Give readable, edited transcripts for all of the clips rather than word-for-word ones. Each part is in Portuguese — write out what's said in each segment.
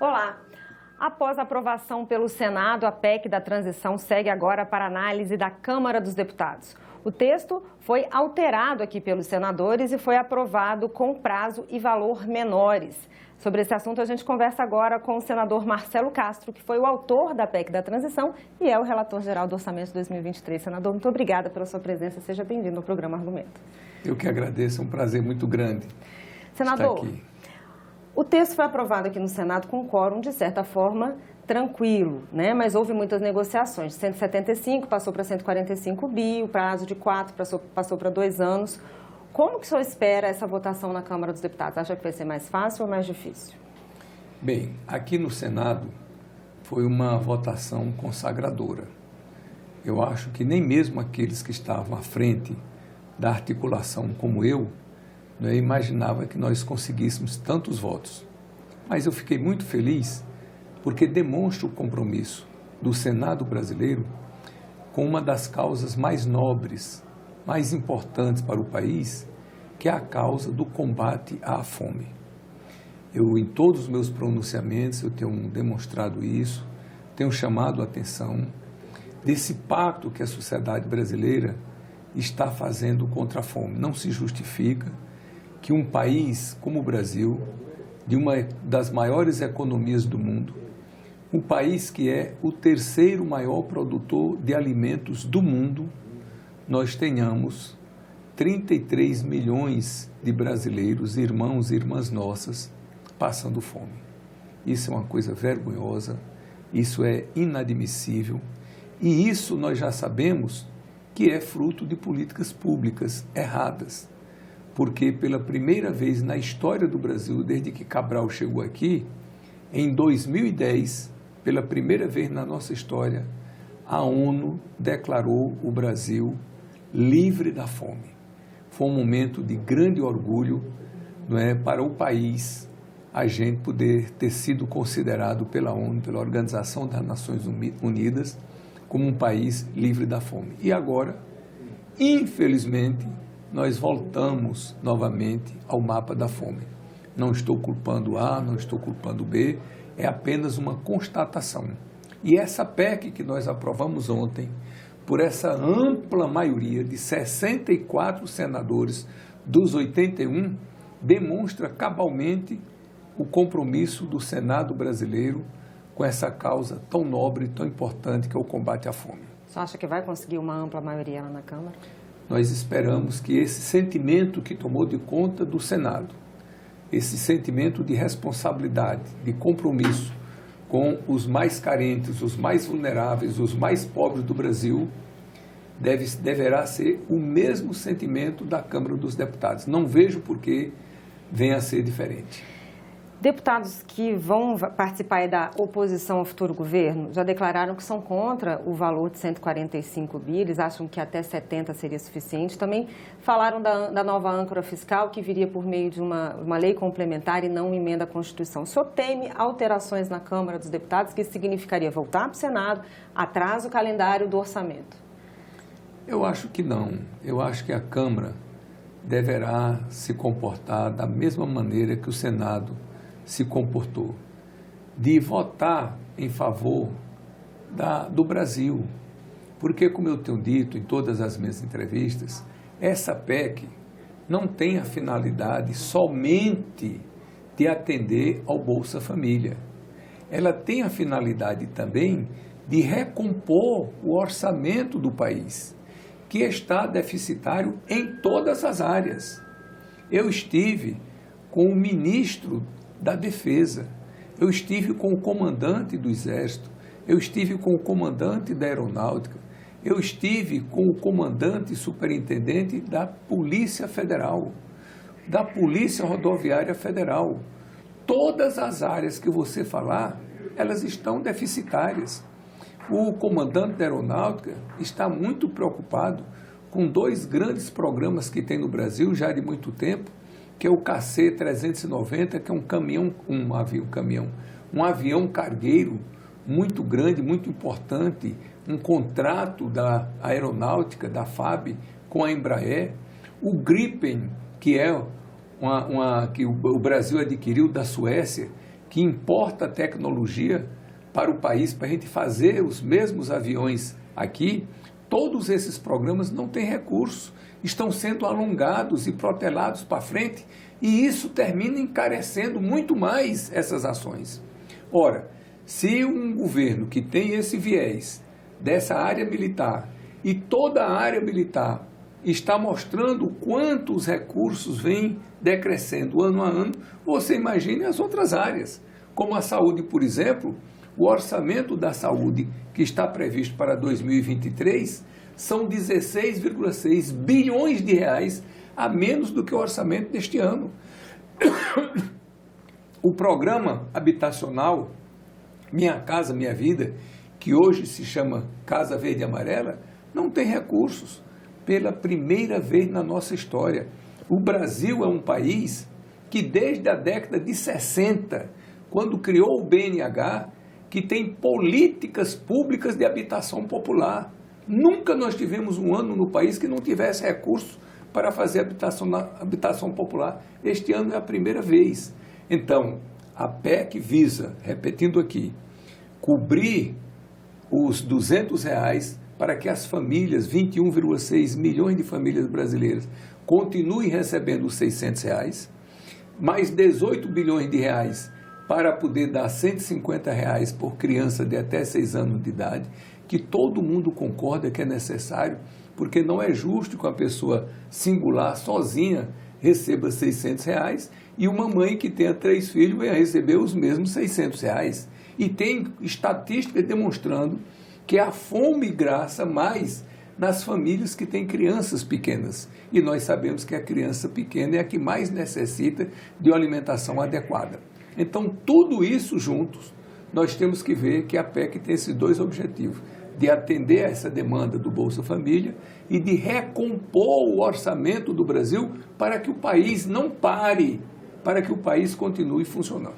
Olá! Após a aprovação pelo Senado, a PEC da transição segue agora para análise da Câmara dos Deputados. O texto foi alterado aqui pelos senadores e foi aprovado com prazo e valor menores. Sobre esse assunto, a gente conversa agora com o senador Marcelo Castro, que foi o autor da PEC da transição e é o relator-geral do Orçamento de 2023. Senador, muito obrigada pela sua presença. Seja bem-vindo ao programa Argumento. Eu que agradeço, é um prazer muito grande Senador, estar aqui. O texto foi aprovado aqui no Senado com quórum, de certa forma, tranquilo, né? Mas houve muitas negociações. 175 passou para 145 bi, o prazo de 4 passou para 2 anos. Como que o senhor espera essa votação na Câmara dos Deputados? Acha que vai ser mais fácil ou mais difícil? Bem, aqui no Senado foi uma votação consagradora. Eu acho que nem mesmo aqueles que estavam à frente da articulação como eu imaginava que nós conseguíssemos tantos votos. Mas eu fiquei muito feliz porque demonstra o compromisso do Senado brasileiro com uma das causas mais nobres, mais importantes para o país, que é a causa do combate à fome. Eu, em todos os meus pronunciamentos, eu tenho demonstrado isso, tenho chamado a atenção desse pacto que a sociedade brasileira está fazendo contra a fome. Não se justifica que um país como o Brasil, de uma das maiores economias do mundo, um país que é o terceiro maior produtor de alimentos do mundo, nós tenhamos 33 milhões de brasileiros, irmãos e irmãs nossas, passando fome. Isso é uma coisa vergonhosa, isso é inadmissível, e isso nós já sabemos que é fruto de políticas públicas erradas, porque pela primeira vez na história do Brasil, desde que Cabral chegou aqui, em 2010, pela primeira vez na nossa história, a ONU declarou o Brasil livre da fome. Foi um momento de grande orgulho, para o país, a gente poder ter sido considerado pela ONU, pela Organização das Nações Unidas, como um país livre da fome. E agora, infelizmente, nós voltamos novamente ao mapa da fome. Não estou culpando A, não estou culpando B, é apenas uma constatação. E essa PEC que nós aprovamos ontem, por essa ampla maioria de 64 senadores dos 81, demonstra cabalmente o compromisso do Senado brasileiro com essa causa tão nobre e tão importante que é o combate à fome. Você acha que vai conseguir uma ampla maioria lá na Câmara? Nós esperamos que esse sentimento que tomou de conta do Senado, esse sentimento de responsabilidade, de compromisso com os mais carentes, os mais vulneráveis, os mais pobres do Brasil, deverá ser o mesmo sentimento da Câmara dos Deputados. Não vejo por que venha a ser diferente. Deputados que vão participar da oposição ao futuro governo já declararam que são contra o valor de 145 bi, eles acham que até 70 seria suficiente. Também falaram da nova âncora fiscal que viria por meio de uma lei complementar e não uma emenda à Constituição. O senhor teme alterações na Câmara dos Deputados, que isso significaria voltar para o Senado, atrasa o calendário do orçamento? Eu acho que não. Eu acho que a Câmara deverá se comportar da mesma maneira que o Senado se comportou, de votar em favor do Brasil. Porque, como eu tenho dito em todas as minhas entrevistas, essa PEC não tem a finalidade somente de atender ao Bolsa Família. Ela tem a finalidade também de recompor o orçamento do país, que está deficitário em todas as áreas. Eu estive com o ministro da Defesa, eu estive com o comandante do Exército, eu estive com o comandante da Aeronáutica, eu estive com o comandante superintendente da Polícia Federal, da Polícia Rodoviária Federal. Todas as áreas que você falar, elas estão deficitárias. O comandante da Aeronáutica está muito preocupado com 2 grandes programas que tem no Brasil já de muito tempo, que é o KC-390, que é um avião cargueiro muito grande, muito importante, um contrato da aeronáutica, da FAB, com a Embraer. O Gripen, que é que o Brasil adquiriu da Suécia, que importa tecnologia para o país, para a gente fazer os mesmos aviões aqui, todos esses programas não têm recurso, estão sendo alongados e protelados para frente, e isso termina encarecendo muito mais essas ações. Ora, se um governo que tem esse viés dessa área militar, e toda a área militar está mostrando quanto os recursos vêm decrescendo ano a ano, você imagine as outras áreas, como a saúde, por exemplo. O orçamento da saúde que está previsto para 2023 são 16,6 bilhões de reais a menos do que o orçamento deste ano. O programa habitacional Minha Casa Minha Vida, que hoje se chama Casa Verde e Amarela, não tem recursos. Pela primeira vez na nossa história, o Brasil é um país que desde a década de 60, quando criou o BNH, que tem políticas públicas de habitação popular. Nunca nós tivemos um ano no país que não tivesse recursos para fazer habitação popular. Este ano é a primeira vez. Então, a PEC visa, repetindo aqui, cobrir os R$200 para que as famílias, 21,6 milhões de famílias brasileiras, continuem recebendo os R$600, mais 18 bilhões de reais para poder dar R$150 por criança de até 6 anos de idade, que todo mundo concorda que é necessário, porque não é justo que uma pessoa singular, sozinha, receba R$600 e uma mãe que tenha 3 filhos venha receber os mesmos R$600. E tem estatísticas demonstrando que a fome graça mais nas famílias que têm crianças pequenas. E nós sabemos que a criança pequena é a que mais necessita de uma alimentação adequada. Então, tudo isso juntos, nós temos que ver que a PEC tem esses 2 objetivos, de atender a essa demanda do Bolsa Família e de recompor o orçamento do Brasil para que o país não pare, para que o país continue funcionando.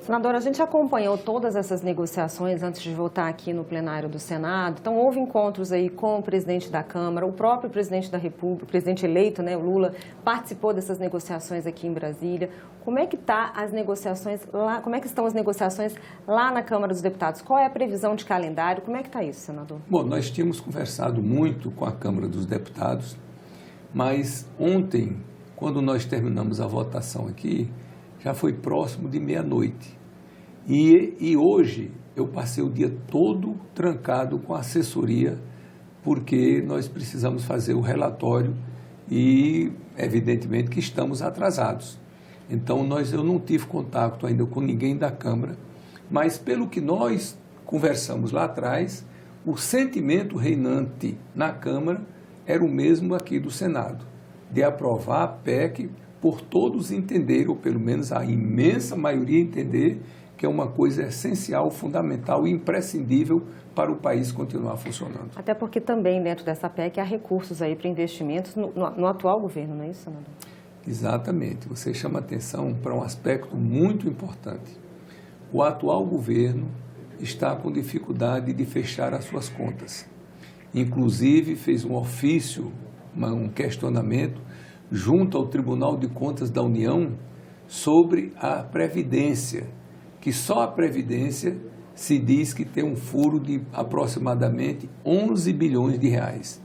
Senadora, a gente acompanhou todas essas negociações antes de votar aqui no plenário do Senado. Então, houve encontros aí com o presidente da Câmara, o próprio presidente da República, o presidente eleito, né, o Lula, participou dessas negociações aqui em Brasília. Como é que as negociações lá, como é que estão as negociações lá na Câmara dos Deputados? Qual é a previsão de calendário? Como é que está isso, senador? Bom, nós tínhamos conversado muito com a Câmara dos Deputados, mas ontem, quando nós terminamos a votação aqui, já foi próximo de meia-noite. E hoje eu passei o dia todo trancado com a assessoria, porque nós precisamos fazer o relatório e, evidentemente, que estamos atrasados. Então, eu não tive contato ainda com ninguém da Câmara, mas pelo que nós conversamos lá atrás, o sentimento reinante na Câmara era o mesmo aqui do Senado, de aprovar a PEC por todos entenderem, ou pelo menos a imensa maioria entender, que é uma coisa essencial, fundamental e imprescindível para o país continuar funcionando. Até porque também dentro dessa PEC há recursos aí para investimentos no atual governo, não é isso, senador? Exatamente. Você chama atenção para um aspecto muito importante. O atual governo está com dificuldade de fechar as suas contas. Inclusive fez um ofício, um questionamento, junto ao Tribunal de Contas da União sobre a Previdência, que só a Previdência se diz que tem um furo de aproximadamente 11 bilhões de reais.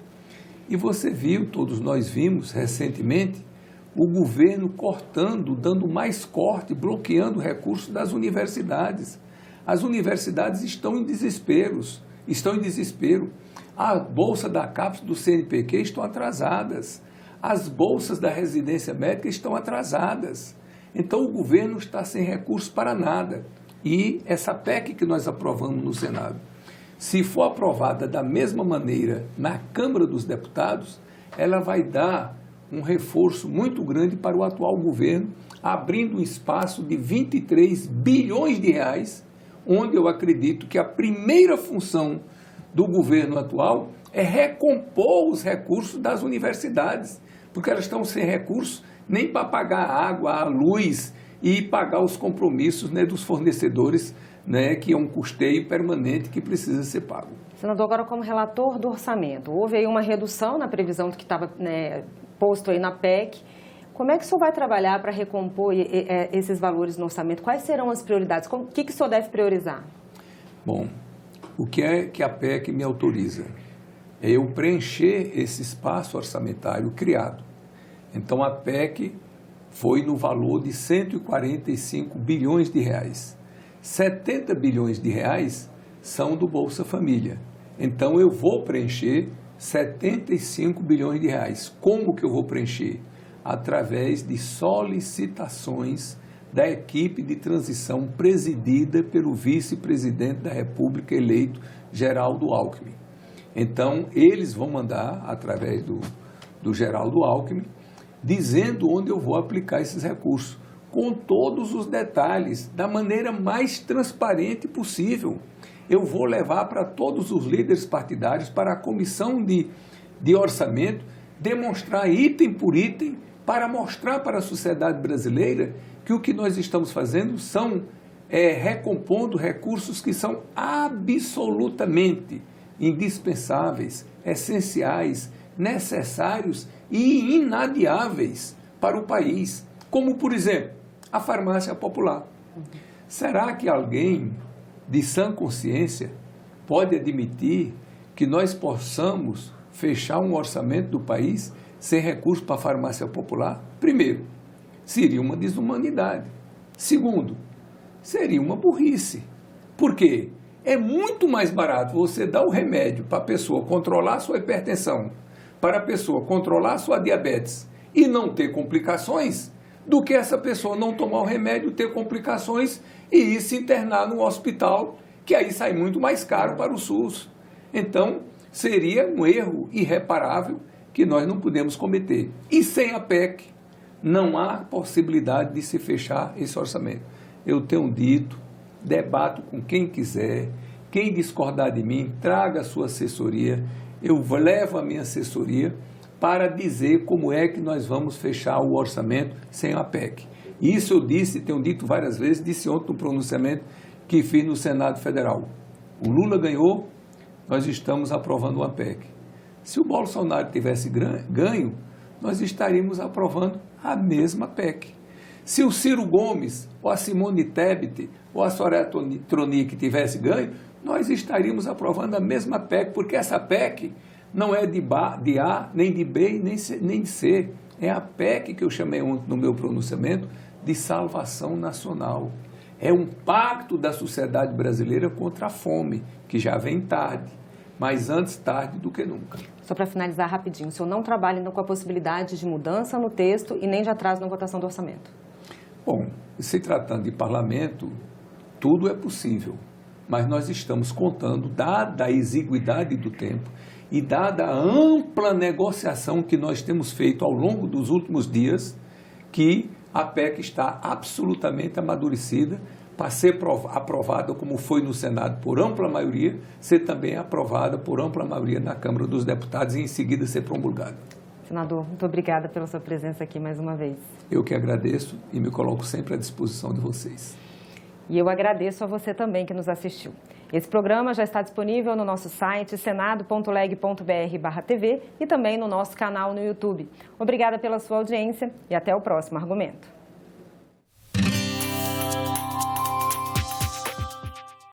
E você viu, todos nós vimos recentemente, o governo cortando, dando mais corte, bloqueando recursos das universidades. As universidades estão em desespero. A bolsa da CAPES do CNPq estão atrasadas. As bolsas da residência médica estão atrasadas. Então, o governo está sem recursos para nada. E essa PEC que nós aprovamos no Senado, se for aprovada da mesma maneira na Câmara dos Deputados, ela vai dar um reforço muito grande para o atual governo, abrindo um espaço de 23 bilhões de reais, onde eu acredito que a primeira função do governo atual é recompor os recursos das universidades, porque elas estão sem recursos nem para pagar a água, a luz e pagar os compromissos, né, dos fornecedores, né, que é um custeio permanente que precisa ser pago. Senador, agora como relator do orçamento, houve aí uma redução na previsão do que estava, né, posto aí na PEC. Como é que o senhor vai trabalhar para recompor esses valores no orçamento? Quais serão as prioridades? O que o senhor deve priorizar? Bom, o que é que a PEC me autoriza? É eu preencher esse espaço orçamentário criado. Então, a PEC foi no valor de 145 bilhões de reais. 70 bilhões de reais são do Bolsa Família. Então, eu vou preencher 75 bilhões de reais. Como que eu vou preencher? Através de solicitações da equipe de transição presidida pelo vice-presidente da República eleito, Geraldo Alckmin. Então, eles vão mandar, através do Geraldo Alckmin, dizendo onde eu vou aplicar esses recursos, com todos os detalhes, da maneira mais transparente possível. Eu vou levar para todos os líderes partidários, para a comissão de orçamento, demonstrar item por item, para mostrar para a sociedade brasileira que o que nós estamos fazendo são recompondo recursos que são absolutamente indispensáveis, essenciais, necessários e inadiáveis para o país, como, por exemplo, a farmácia popular. Será que alguém de sã consciência pode admitir que nós possamos fechar um orçamento do país sem recurso para a farmácia popular? Primeiro, seria uma desumanidade. Segundo, seria uma burrice. Por quê? É muito mais barato você dar o remédio para a pessoa controlar a sua hipertensão, para a pessoa controlar a sua diabetes e não ter complicações, do que essa pessoa não tomar o remédio, ter complicações e ir se internar no hospital, que aí sai muito mais caro para o SUS. Então, seria um erro irreparável que nós não podemos cometer. E sem a PEC, não há possibilidade de se fechar esse orçamento. Eu tenho dito, debato com quem quiser, quem discordar de mim, traga a sua assessoria, eu levo a minha assessoria para dizer como é que nós vamos fechar o orçamento sem a PEC. Isso eu disse, tenho dito várias vezes, disse ontem no pronunciamento que fiz no Senado Federal. O Lula ganhou, nós estamos aprovando uma PEC. Se o Bolsonaro tivesse ganho, nós estaríamos aprovando a mesma PEC. Se o Ciro Gomes, ou a Simone Tebet, ou a Soraya Tronic tivesse ganho, nós estaríamos aprovando a mesma PEC, porque essa PEC não é de A, nem de B, nem de C. É a PEC que eu chamei ontem no meu pronunciamento de salvação nacional. É um pacto da sociedade brasileira contra a fome, que já vem tarde, mas antes tarde do que nunca. Só para finalizar rapidinho, o senhor não trabalha ainda com a possibilidade de mudança no texto e nem de atraso na votação do orçamento? Bom, se tratando de parlamento, tudo é possível, mas nós estamos contando, dada a exiguidade do tempo e dada a ampla negociação que nós temos feito ao longo dos últimos dias, que a PEC está absolutamente amadurecida para ser aprovada, como foi no Senado por ampla maioria, ser também aprovada por ampla maioria na Câmara dos Deputados e em seguida ser promulgada. Senador, muito obrigada pela sua presença aqui mais uma vez. Eu que agradeço e me coloco sempre à disposição de vocês. E eu agradeço a você também que nos assistiu. Esse programa já está disponível no nosso site senado.leg.br/tv e também no nosso canal no YouTube. Obrigada pela sua audiência e até o próximo argumento.